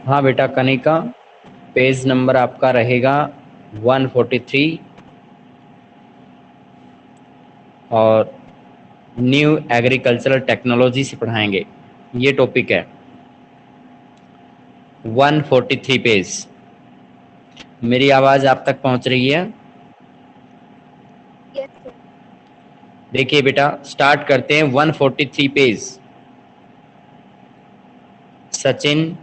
हाँ बेटा Kanika, page number आपका रहेगा 143 और न्यू एग्रीकल्चरल टेक्नोलॉजी से पढ़ाएंगे, ये टॉपिक है 143 पेज। मेरी आवाज़ आप तक पहुंच रही है? Yes sir. देखिए बेटा, स्टार्ट करते हैं 143 पेज। सचिन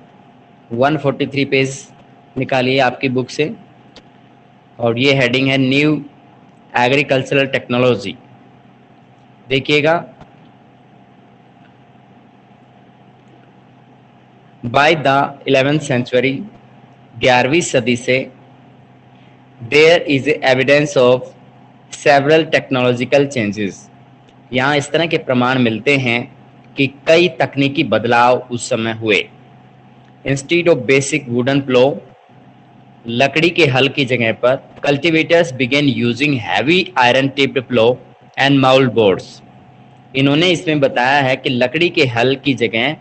143 पेज निकालिए आपकी बुक से, और ये हेडिंग है न्यू एग्रीकल्चरल टेक्नोलॉजी। देखिएगा, बाय द 11th सेंचुरी, 11वीं सदी से, there is evidence of several technological changes. यहाँ इस तरह के प्रमाण मिलते हैं कि कई तकनीकी बदलाव उस समय हुए। Instead of basic wooden plough, लकड़ी के हल की जगह पर cultivators began using heavy iron tipped plough and mould boards. इन्होंने इसमें बताया है कि लकड़ी के हल की जगह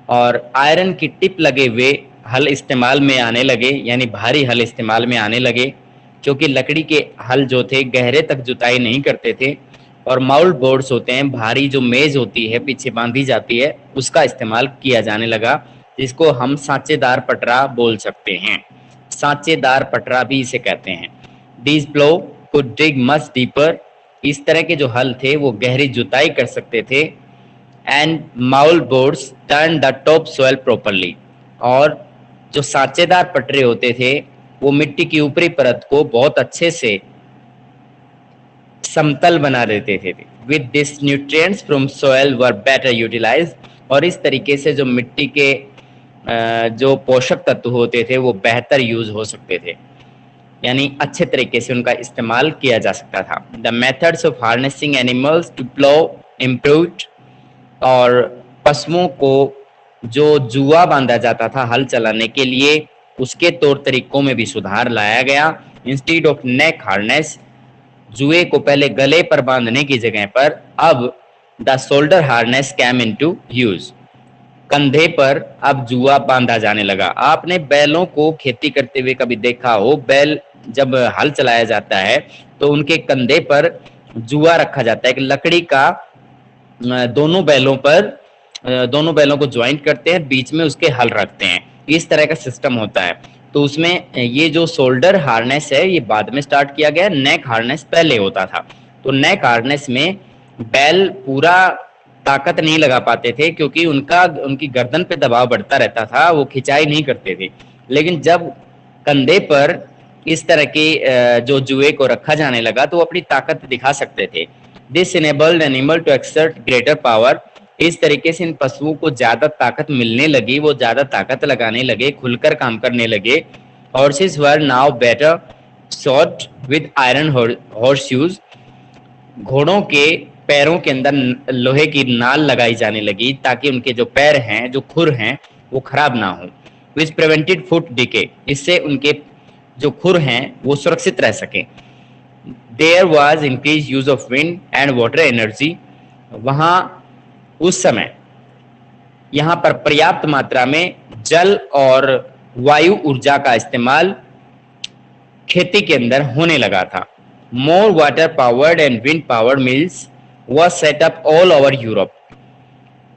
और आयरन की टिप लगे हुए हल इस्तेमाल में आने लगे, यानी भारी हल इस्तेमाल में आने लगे, क्योंकि लकड़ी के हल जो थे गहरे तक जुताई नहीं करते थे, और माउल्ड बोर्ड्स होते हैं, भारी जो मेज होती है पीछे बांधी जाती है, उसका इस्तेमाल किया जाने लगा, जिसको हम सांचेदार पटरा बोल सकते हैं। सांचेदार पटरा भी इसे कहते हैं। These plough could dig much deeper, इस तरह के जो हल थे वो गहरी जुताई कर सकते थे। And mould boards turn the top soil properly, और जो सांचेदार पटरे होते थे वो मिट्टी की ऊपरी परत को बहुत अच्छे से समतल बना देते थे। With this nutrients from soil were better utilise, और इस तरीके से जो मिट्टी के जो पोषक तत्व होते थे वो बेहतर यूज हो सकते थे, यानी अच्छे तरीके से उनका इस्तेमाल किया जा सकता था। The methods of harnessing animals to plough improved, और पशुओं को जो जुआ बांधा जाता था हल चलाने के लिए, उसके तौर तरीकों में भी सुधार लाया गया। इंस्टीड ऑफ नेक हार्नेस, जुए को पहले गले पर बांधने की जगह पर अब the shoulder harness came into use, कंधे पर अब जुआ बांधा जाने लगा। आपने बैलों को खेती करते हुए कभी देखा हो, बैल जब हल चलाया जाता है तो उनके कंधे पर जुआ रखा जाता है, कि लकड़ी का दोनों बैलों को ज्वाइंट करते हैं, बीच में उसके हल रखते हैं, इस तरह का सिस्टम होता है। तो उसमें ये जो शोल्डर हार्नेस है ये बाद में स्टार्ट किया गया, नेक हार्नेस पहले होता था। तो नेक हार्नेस में बैल पूरा ताकत नहीं लगा पाते थे, क्योंकि उनकी गर्दन पे दबाव बढ़ता रहता था, वो खिंचाई नहीं करते थे। लेकिन जब कंधे पर इस तरह की जो जुए को रखा जाने लगा तो वो अपनी ताकत दिखा सकते थे। This enabled animal to exert greater power, इस तरीके से इन पशुओं को ज्यादा ताकत मिलने लगी, वो ज्यादा ताकत लगाने लगे, खुलकर काम करने लगे। Horses were now better shot with iron horse shoes, घोड़ों के पैरों के अंदर लोहे की नाल लगाई जाने लगी, ताकि उनके जो पैर हैं, जो खुर हैं, वो खराब ना हो। विच प्रिवेंटेड फुट डिके, इससे उनके जो खुर हैं वो सुरक्षित रह सके। There was increase use of wind and water energy, वहाँ उस समय यहाँ पर पर्याप्त मात्रा में जल और वायु ऊर्जा का इस्तेमाल खेती के अंदर होने लगा था। More water powered and wind powered mills was setup all over Europe,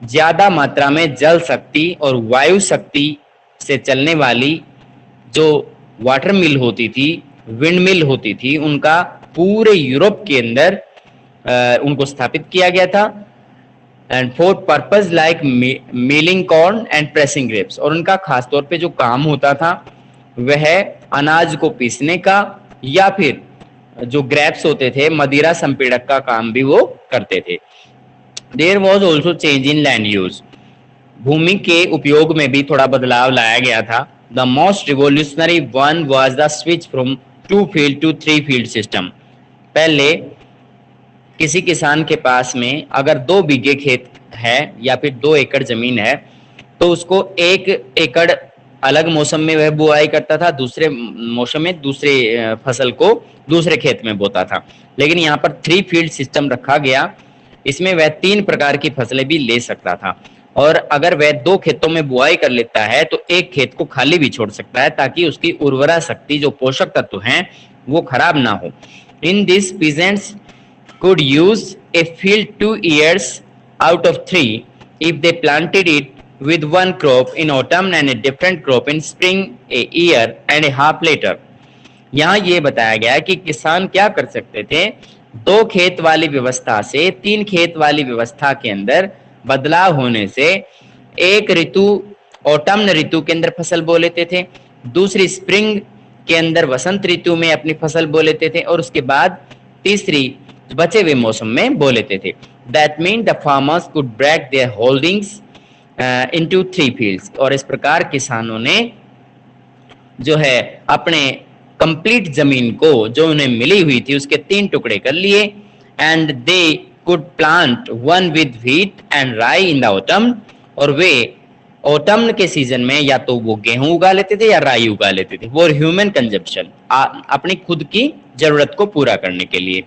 ज्यादा मात्रा में जल शक्ति और वायु शक्ति से चलने वाली जो वाटर मिल होती थी, विंड मिल होती थी, उनका पूरे यूरोप के अंदर उनको स्थापित किया गया था। And for purpose like milling corn and pressing grapes, और उनका खासतौर पे जो काम होता था वह अनाज को पीसने का, या फिर जो ग्रेप्स होते थे, मदिरा संपीड़क का काम भी वो करते थे। There was also change in land use, भूमि के उपयोग में भी थोड़ा बदलाव लाया गया था। The most revolutionary one was the switch from 2 field to 3 field system. पहले किसी किसान के पास में अगर 2 बीघे खेत है या फिर 2 एकड़ जमीन है, तो उसको 1 एकड़ अलग मौसम में वह बुआई करता था, दूसरे मौसम में दूसरे फसल को दूसरे खेत में बोता था। लेकिन यहाँ पर 3 फील्ड सिस्टम रखा गया, इसमें वह 3 प्रकार की फसलें भी ले सकता था। और अगर वह 2 खेतों में बुआई कर लेता है तो एक खेत को खाली भी छोड़ सकता है ताकि उसकी उर्वरा शक्ति, जो पोषक तत्व हैं, वो खराब ना हो। In this peasants could use a field 2 years out of 3 if they planted it with one crop in autumn and a different crop in spring a year and a half later। यहाँ ये बताया गया है कि किसान क्या कर सकते थे, 2 खेत वाली व्यवस्था से 3 खेत वाली व्यवस्था के अंदर बदलाव होने से एक ऋतु ऑटम्न ऋतु के अंदर फसल बो लेते थे, दूसरी स्प्रिंग के अंदर वसंत ऋतु में अपनी फसल बो लेते थे, और उसके बाद तीसरी बचे हुए मौसम में बो लेते थे। That mean the farmers could break their holdings into 3 fields. और इस प्रकार किसानों ने जो है अपने कंप्लीट जमीन को जो उन्हें मिली हुई थी उसके 3 टुकड़े कर लिए। And they could plant one with wheat and राई इन द ऑटम। और वे ऑटम के सीजन में या तो वो गेहूं उगा लेते थे या राई उगा लेते थे, वो ह्यूमन कंजप्शन, अपनी खुद की जरूरत को पूरा करने के लिए,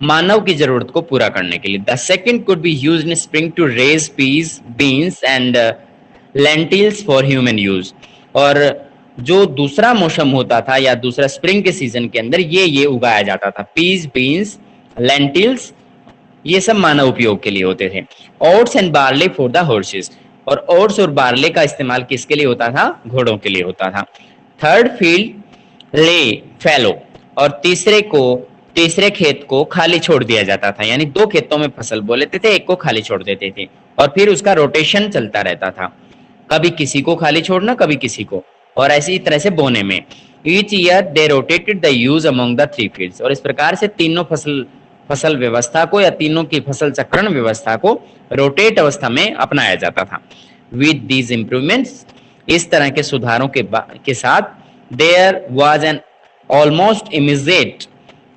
मानव की जरूरत को पूरा करने के लिए। The second could be used in spring to raise peas, beans and lentils for human use. और जो दूसरा मौसम होता था या दूसरा स्प्रिंग के सीजन के अंदर ये उगाया जाता था, पीस, बीन्स, लेंटिल्स, ये सब मानव उपयोग के लिए होते थे। Oats and barley for the horses. और ओट्स और बार्ले का इस्तेमाल किसके लिए होता था? घोड़ों के लिए होता था। थर्ड फील्ड ले फैलो। और तीसरे खेत को खाली छोड़ दिया जाता था, यानी 2 खेतों में फसल बो लेते थे, एक को खाली छोड़ देते थे, और फिर उसका रोटेशन चलता रहता था, कभी किसी को खाली छोड़ना, कभी किसी को, और ऐसी तरह से बोने में। Each year they rotated the use among the 3 fields. और इस प्रकार से तीनों फसल व्यवस्था को या तीनों की फसल चक्रण व्यवस्था को रोटेट अवस्था में अपनाया जाता था। विद दीज इंप्रूवमेंट्स, इस तरह के सुधारों के साथ, there was an almost immediate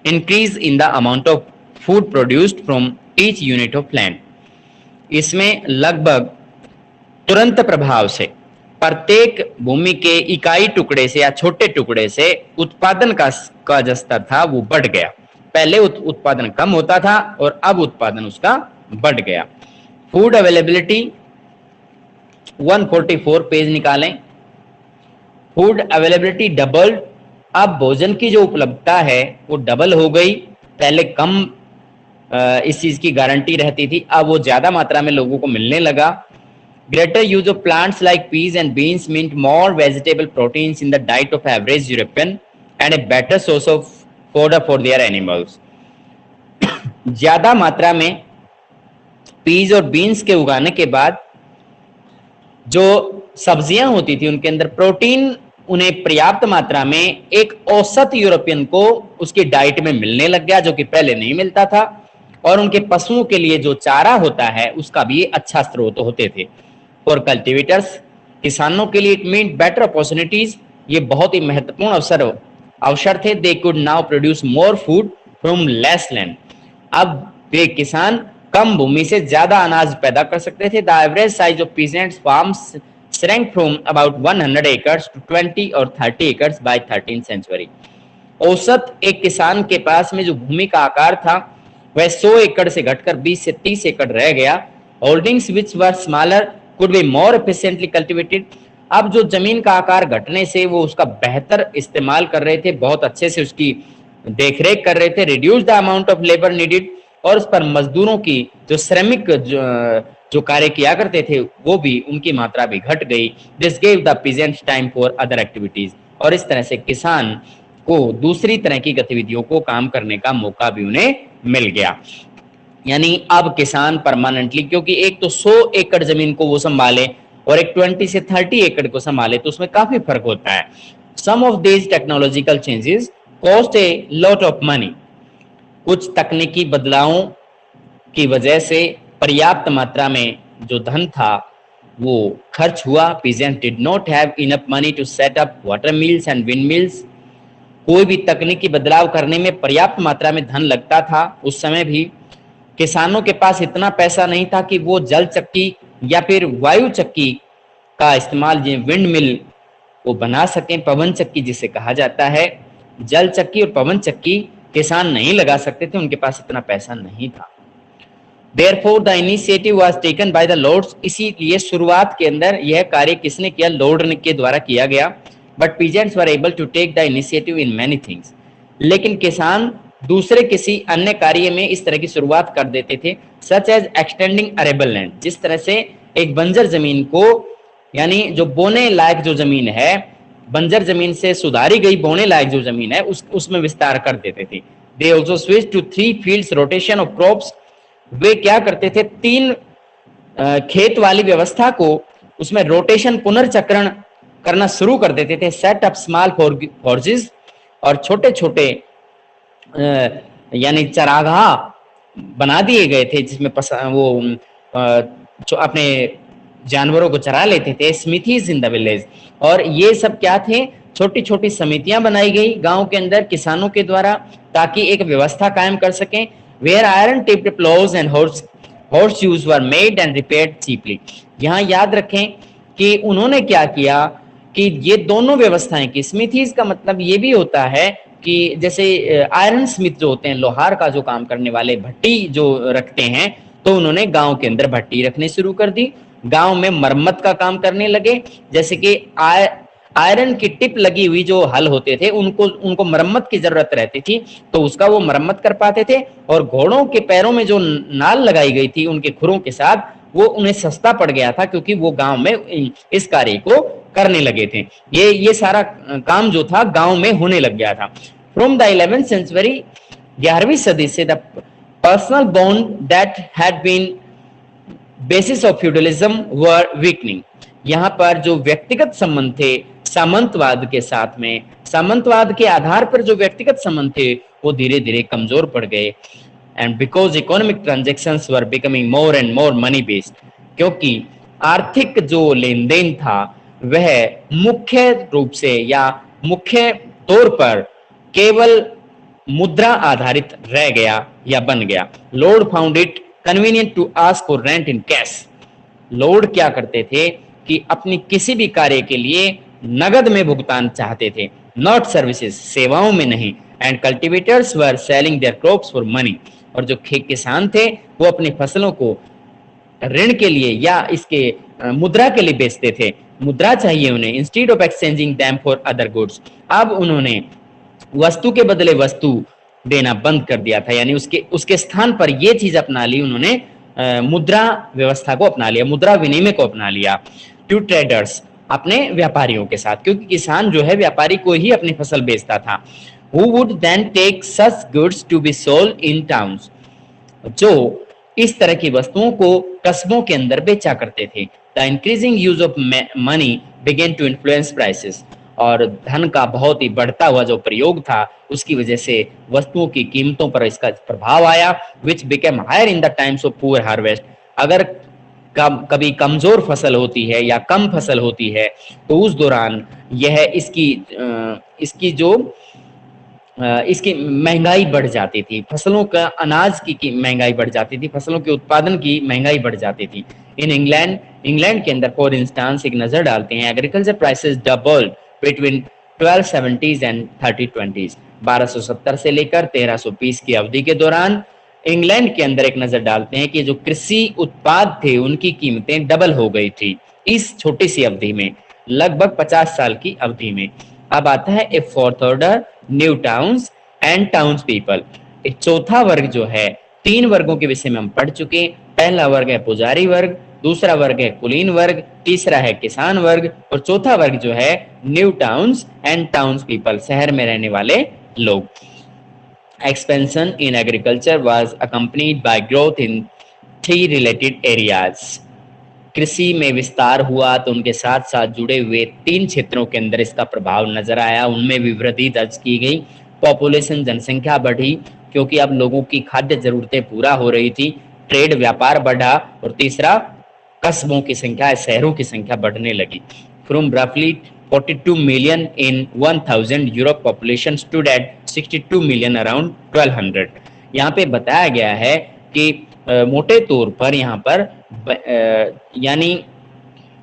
increase in the amount of food produced from each unit of land. इसमें लगभग तुरंत प्रभाव से प्रत्येक भूमि के इकाई टुकड़े से या छोटे टुकड़े से उत्पादन का जो स्तर था वो बढ़ गया। पहले उत्पादन कम होता था और अब उत्पादन उसका बढ़ गया। फूड अवेलेबिलिटी 144 पेज निकालें। Food availability doubled. अब भोजन की जो उपलब्धता है वो डबल हो गई। पहले कम इस चीज की गारंटी रहती थी, अब वो ज्यादा मात्रा में लोगों को मिलने लगा। Greater use of plants like peas and beans meant more vegetable proteins in the diet of average European and a better source of fodder for their animals। ज्यादा मात्रा में पीज और बीन्स के उगाने के बाद जो सब्जियां होती थी उनके अंदर प्रोटीन उन्हें पर्याप्त मात्रा में एक औसत यूरोपियन को उसकी डाइट में मिलने लग गया, जो कि पहले नहीं मिलता था। और उनके पशुओं के लिए जो चारा होता है उसका भी अच्छा स्रोत होते थे। फॉर कल्टिवेटर्स, किसानों के लिए इट मीन बेटर अपॉर्चुनिटीज, ये बहुत ही महत्वपूर्ण अवसर थे। They could now produce more food from less land. अब वे किसान कम भूमि से ज्यादा अनाज पैदा कर सकते थे। The average size of peasants farms shrank from about 100 acres to 20 or 30 acres by 13th century। औसत एक किसान के पास में जो भूमि का आकार था वह 100 एकड़ से घटकर 20 से 30 एकड़ रह गया। Holdings which were smaller could be more efficiently cultivated। अब जो जमीन का आकार घटने से वो उसका बेहतर इस्तेमाल कर रहे थे, बहुत अच्छे से उसकी देखरेख कर रहे थे। Reduce the amount of labour needed, और उस पर मजदूरों की जो श्रमिक जो कार्य किया करते थे वो भी उनकी मात्रा भी घट गई। This gave the peasants time for other activities. और इस तरह से किसान को दूसरी तरह की गतिविधियों को काम करने का मौका भी उन्हें मिल गया। यानी अब किसान परमानेंटली, क्योंकि एक तो 100 एकड़ जमीन को वो संभाले और एक 20 से 30 एकड़ को संभाले, तो उसमें काफी फर्क होता है। Some of these technological changes cost a lot of money. कुछ तकनीकी बदलावों की वजह से पर्याप्त मात्रा में जो धन था वो खर्च हुआ। Peasants did not have enough money to set up water mills and wind mills. कोई भी तकनीकी बदलाव करने में पर्याप्त मात्रा में धन लगता था। उस समय भी किसानों के पास इतना पैसा नहीं था कि वो जल चक्की या फिर वायु चक्की का इस्तेमाल, विंड मिल वो बना सकें, पवन चक्की जिसे कहा जाता है। जल चक्की और पवन चक्की किसान नहीं लगा सकते थे, उनके पास इतना पैसा नहीं था। Therefore the initiative was taken by the lords, इसीलिए शुरुआत के अंदर यह कार्य किसने किया, लॉर्ड के द्वारा किया गया। But peasants were able to take the initiative in many things, लेकिन किसान दूसरे किसी अन्य कार्य में इस तरह की शुरुआत कर देते थे, such as extending arable land, जिस तरह से एक बंजर जमीन को, यानी जो बोने लायक जो जमीन है, बंजर जमीन से सुधारी गई बोने लायक जो जमीन है उसमें विस्तार कर देते थे। They also switch to 3 fields rotation of crops, वे क्या करते थे, 3 खेत वाली व्यवस्था को उसमें रोटेशन पुनर्चक्रण करना शुरू कर देते थे। सेट अप स्मॉल फॉर्जेस, और छोटे छोटे यानी चरागाह बना दिए गए थे जिसमें वो जो अपने जानवरों को चरा लेते थे। स्मिथीज इन द विलेज, और ये सब क्या थे, छोटी छोटी समितियां बनाई गई गांव के अंदर किसानों के द्वारा, ताकि एक व्यवस्था कायम कर सकें। Where iron tipped ploughs and horse shoes were made and repaired cheaply. यहाँ याद रखें कि उन्होंने क्या किया कि ये दोनों व्यवस्थाएं की, स्मिथीज का मतलब ये भी होता है कि जैसे आयरन स्मिथ जो होते हैं, लोहार का जो काम करने वाले, भट्टी जो रखते हैं, तो उन्होंने गांव के अंदर भट्टी रखने शुरू कर दी। गांव में मरम्मत का काम करने लगे, जैसे कि आयरन की टिप लगी हुई जो हल होते थे उनको मरम्मत की जरूरत रहती थी, तो उसका वो मरम्मत कर पाते थे। और घोड़ों के पैरों में जो नाल लगाई गई थी उनके खुरों के साथ, वो उन्हें सस्ता पड़ गया था, क्योंकि वो गांव में इस कार्य को करने लगे थे। ये सारा काम जो था गांव में होने लग गया था। फ्रॉम द 11th सेंचुरी, 11वीं सदी से, the personal bond that had been basis of feudalism were weakening. यहाँ पर जो व्यक्तिगत संबंध थे सामंतवाद के साथ में, सामंतवाद के आधार पर जो व्यक्तिगत संबंध थे वो धीरे धीरे कमजोर पड़ गए। And because economic transactions were becoming more and more money based, क्योंकि आर्थिक जो लेन देन था वह मुख्य रूप से या मुख्य तौर पर केवल मुद्रा आधारित रह गया या बन गया। Lord found it convenient to ask for rent in cash. Lord क्या करते थे कि अपनी किसी भी कार्य के लिए नगद में भुगतान चाहते थे, नॉट सर्विसेज, सेवाओं में नहीं। And cultivators were selling their crops for money, और जो किसान थे वो अपनी फसलों को ऋण के लिए या इसके मुद्रा के लिए बेचते थे, मुद्रा चाहिए उन्हें, instead of exchanging them for other goods. अब उन्होंने वस्तु के बदले वस्तु देना बंद कर दिया था, यानी उसके स्थान पर यह चीज अपना ली उन्होंने, मुद्रा व्यवस्था को अपना लिया, मुद्रा विनिमय को अपना लिया। टू ट्रेडर्स, अपने व्यापारियों के साथ, क्योंकि किसान जो है व्यापारी को ही अपनी फसल बेचता था। Who would then take such goods to be sold in towns, जो इस तरह की वस्तुओं को कस्बों के अंदर बेचा करते थे। The increasing use of money began to influence prices, और धन का बहुत ही बढ़ता हुआ जो प्रयोग था उसकी वजह से वस्तुओं की कीमतों पर इसका प्रभाव आया। which became higher in the times of poor harvest, अगर कभी कमजोर फसल होती है या कम फसल होती है तो उस दौरान यह इसकी महंगाई बढ़ जाती थी, फसलों का अनाज की महंगाई बढ़ जाती थी, फसलों के उत्पादन की महंगाई बढ़ जाती थी। इन इंग्लैंड के अंदर फॉर इंस्टांस एक नजर डालते हैं, agriculture prices doubled between 1270s and 1320s, 1270 से लेकर 1320 की अवधि के दौरान इंग्लैंड के अंदर एक नजर डालते हैं कि जो कृषि उत्पाद थे उनकी कीमतें डबल हो गई थी इस छोटी सी अवधि में, लगभग 50 साल की अवधि में। अब आता है a fourth order, new towns and towns people. एक चौथा वर्ग जो है, 3 वर्गों के विषय में हम पढ़ चुके। पहला वर्ग है पुजारी वर्ग, दूसरा वर्ग है कुलीन वर्ग, तीसरा है किसान वर्ग, और चौथा वर्ग जो है new towns and towns people, शहर में रहने वाले लोग। Expansion in agriculture was accompanied by growth in 3 related areas. कृषि में विस्तार हुआ तो उनके साथ साथ जुड़े हुए 3 क्षेत्रों के अंदर इसका प्रभाव नजर आया, उनमें भी वृद्धि दर्ज की गई। पॉपुलेशन, जनसंख्या बढ़ी क्योंकि अब लोगों की खाद्य जरूरतें पूरा हो रही थी। ट्रेड, व्यापार बढ़ा, और तीसरा कस्बों की संख्या, शहरों की संख्या बढ़ने लगी। फ्रॉम रफली 42 million in 1000, Europe population stood at 62 million around 1200। यहाँ पे बताया गया है कि मोटे तौर पर यहाँ पर यानी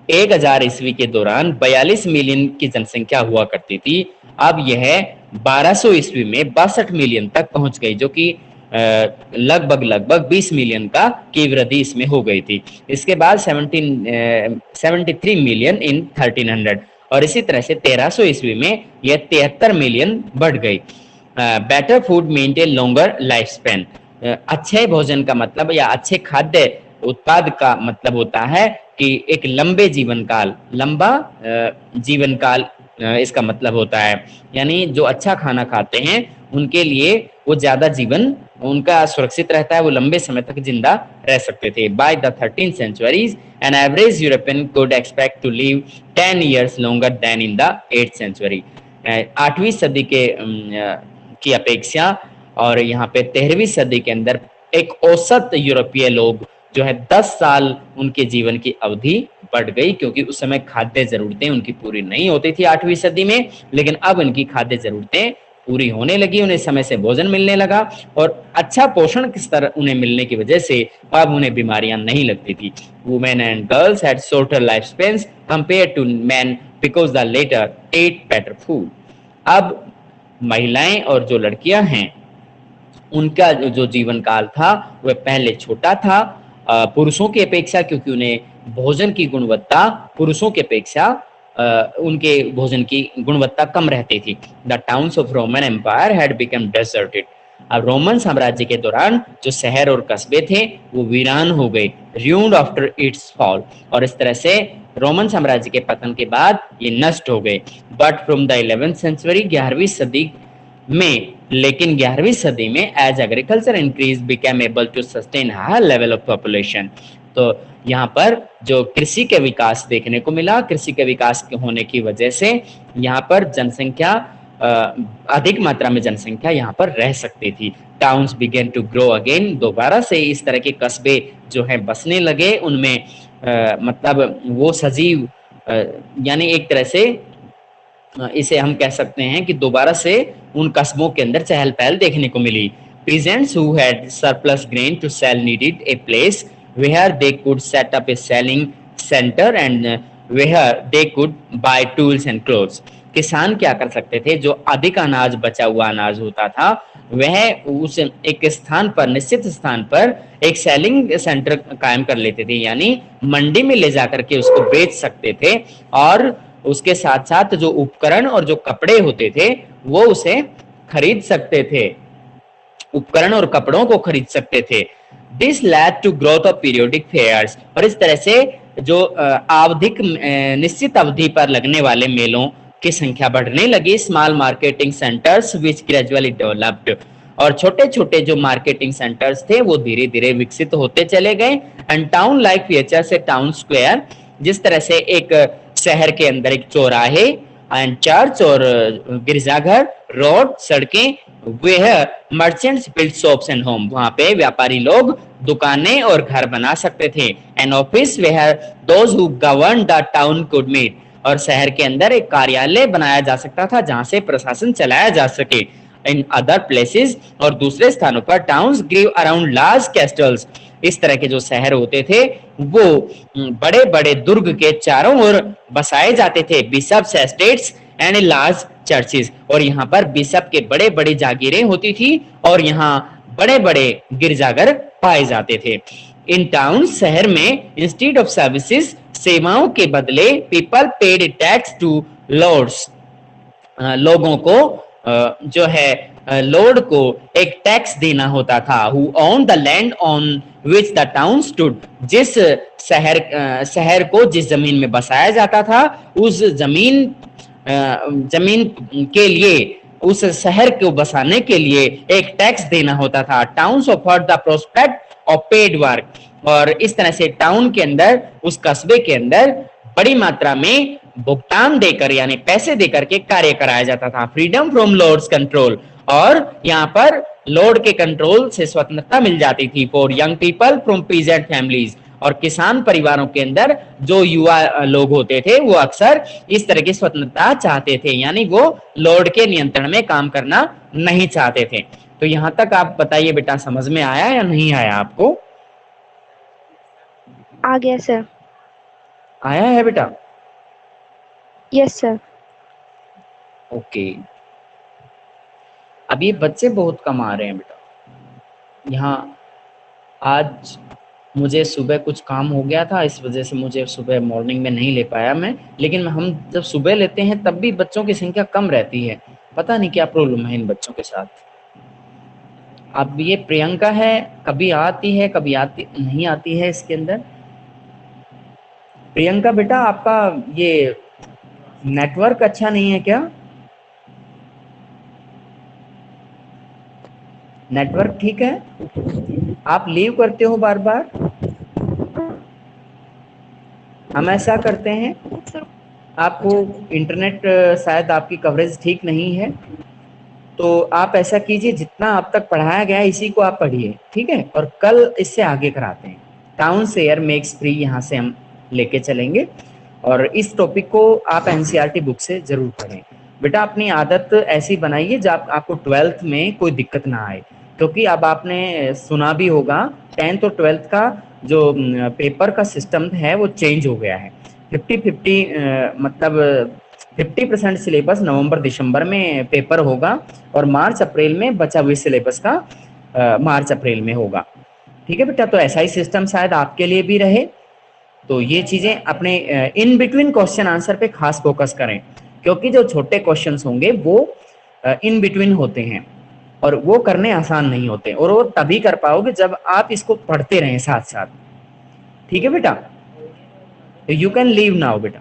1000 ईस्वी के दौरान 42 मिलियन की जनसंख्या हुआ करती थी, अब यह 1200 ईस्वी में 62 मिलियन तक पहुंच गई, जो कि लगभग लगभग 20 मिलियन का की वृद्धि इसमें हो गई थी। इसके बाद 73 मिलियन इन 1300, और इसी तरह से 1300 ईस्वी में यह 73 मिलियन बढ़ गई। Better food maintain longer life span. अच्छे भोजन का मतलब या अच्छे खाद्य उत्पाद का मतलब होता है कि एक लंबे जीवन काल, लंबा जीवन काल इसका मतलब होता है। यानी जो अच्छा खाना खाते हैं उनके लिए वो ज्यादा जीवन उनका सुरक्षित रहता है, वो लंबे समय तक जिंदा रह सकते थे। By the 13th centuries an average European could expect to live 10 years longer than in the 8th century। 8वीं सदी के की अपेक्षा और यहाँ पे 13वीं सदी के अंदर एक औसत यूरोपीय लोग जो है 10 साल उनके जीवन की अवधि बढ़ गई, क्योंकि उस समय खाद्य जरूरतें उनकी पूरी नहीं होती थी 8वीं सदी में, लेकिन अब उनकी खाद्य जरूरतें पूरी होने लगी, उन्हें समय से भोजन मिलने लगा और अच्छा पोषण के स्तर उन्हें मिलने की वजह से अब उन्हें बीमारियां नहीं लगती थी। Women and girls had shorter life spans compare to man because the latter ate better food. अब महिलाएं और जो लड़कियां हैं उनका जो जीवन काल था वह पहले छोटा था पुरुषों की अपेक्षा, क्योंकि उन्हें भोजन की गुणवत्ता पुरुषों की अपेक्षा उनके भोजन की गुणवत्ता कम रहती थी। The towns of Roman empire had become deserted. अब रोमन साम्राज्य के दौरान जो शहर और कस्बे थे वो वीरान हो गए, ruined आफ्टर इट्स फॉल, और इस तरह से रोमन साम्राज्य के पतन के बाद ये नष्ट हो गए। But from the 11th century, 11वीं सदी में, लेकिन 11वीं सदी में as agriculture increase became able to sustain high level of population. तो यहाँ पर जो कृषि के विकास देखने को मिला, कृषि के विकास के होने की वजह से यहाँ पर जनसंख्या अधिक मात्रा में जनसंख्या यहाँ पर रह सकती थी। Towns began to grow again, दोबारा से इस तरह के कस्बे जो है बसने लगे, उनमें मतलब वो सजीव यानी एक तरह से इसे हम कह सकते हैं कि दोबारा से उन कस्बों के अंदर चहल पहल देखने को मिली। Peasants who had surplus grain to sell needed a place where they could set up a selling center and where they could buy tools and clothes। किसान क्या कर सकते थे, जो अधिक अनाज बचा हुआ अनाज होता था वह उस एक स्थान पर, निश्चित स्थान पर एक सेलिंग सेंटर कायम कर लेते थे, यानी मंडी में ले जाकर के उसको बेच सकते थे, और उसके साथ साथ जो उपकरण और जो कपड़े होते थे वो उसे खरीद सकते थे, उपकरण और कपड़ों को खरीद सकते थे। This led to growth of periodic fairs, और इस तरह से जो आवधिक निश्चित अवधि पर लगने वाले मेलों की संख्या बढ़ने लगी। स्मॉल मार्केटिंग सेंटर्स विच ग्रेजुअली डेवलप्ड, और छोटे छोटे जो मार्केटिंग सेंटर्स थे वो धीरे धीरे विकसित होते चले गए। And town like features A town square, जिस तरह से एक शहर के अंदर एक चौराहे एंड चर्च और गिरजाघर, रोड, सड़कें, where merchants build shops and home, वहां पे व्यापारी लोग दुकानें और घर बना सकते थे। An office where those who govern the town could meet, और शहर के अंदर एक कार्यालय बनाया जा सकता था जहां से प्रशासन चलाया जा सके। इन अदर प्लेसेस, और दूसरे स्थानों पर टाउन्स ग्रीव अराउंड लार्ज कैस्टल्स, इस तरह के जो शहर होते थे वो बड़े बड़े दुर्ग के चारों ओर बसाए जाते थे। Bishops estates and large churches, और यहाँ पर बिशप के बड़े बड़े जागीरें होती थी और यहाँ बड़े बड़े गिरजाघर पाए जाते थे। इन टाउन, शहर में, इंस्टीड ऑफ सर्विसेज, सेवाओं के बदले people paid tax to lords, लोगों को जो है लॉर्ड को एक टैक्स देना होता था। Who own the land on which the town stood, जिस शहर को जिस जमीन में बसाया जाता था उस जमीन के लिए, उस शहर को बसाने के लिए एक टैक्स देना होता था। Towns offered the prospect of paid work, और इस तरह से टाउन के अंदर, उस कस्बे के अंदर बड़ी मात्रा में भुगतान देकर यानी पैसे देकर के कार्य कराया जाता था। फ्रीडम फ्रॉम लॉर्ड्स कंट्रोल, और यहाँ पर लॉर्ड के कंट्रोल से स्वतंत्रता मिल जाती थी। For young people from peasant families, और किसान परिवारों के अंदर जो युवा लोग होते थे वो अक्सर इस तरह की स्वतंत्रता चाहते थे, यानी वो लॉर्ड के नियंत्रण में काम करना नहीं चाहते थे। तो यहां तक आप बताइए बेटा, समझ में आया या नहीं आया आपको? आ गया सर। आया है बेटा? Yes sir. ओके। अब ये बच्चे बहुत कम आ रहे हैं बेटा। यहाँ आज मुझे सुबह कुछ काम हो गया था, इस वजह से मुझे सुबह मॉर्निंग में नहीं ले पाया मैं, लेकिन हम जब सुबह लेते हैं तब भी बच्चों की संख्या कम रहती है। पता नहीं क्या प्रॉब्लम है इन बच्चों के साथ। अब ये प्रियंका है, कभी आती है कभी आती नहीं आती है इसके अंदर। प्रियंका बेटा, आपका ये नेटवर्क अच्छा नहीं है क्या? नेटवर्क ठीक है? आप लीव करते हो बार बार? हम ऐसा करते हैं, सर आपको इंटरनेट शायद आपकी कवरेज ठीक नहीं है, तो आप ऐसा कीजिए, जितना अब तक पढ़ाया गया है इसी को आप पढ़िए, ठीक है? और कल इससे आगे कराते हैं। टाउन शेयर मेक्स फ्री यहाँ से हम लेके चलेंगे, और इस टॉपिक को आप एनसीईआरटी बुक से जरूर पढ़ें। बेटा अपनी आदत ऐसी बनाइए जब आपको 12th में कोई दिक्कत ना आए, क्योंकि अब आपने सुना भी होगा 10th और 12th का जो पेपर का सिस्टम है वो चेंज हो गया है। 50-50 मतलब 50% सिलेबस नवंबर दिसंबर में पेपर होगा, और मार्च अप्रैल में बचा हुआ सिलेबस का मार्च अप्रैल में होगा। ठीक है बेटा, तो ऐसा ही सिस्टम शायद आपके लिए भी रहे। तो ये चीजें अपने इन बिटवीन क्वेश्चन आंसर पे खास फोकस करें, क्योंकि जो छोटे क्वेश्चंस होंगे वो इन बिटवीन होते हैं, और वो करने आसान नहीं होते, और वो तभी कर पाओगे जब आप इसको पढ़ते रहें साथ साथ। ठीक है बेटा, यू कैन लीव नाउ बेटा।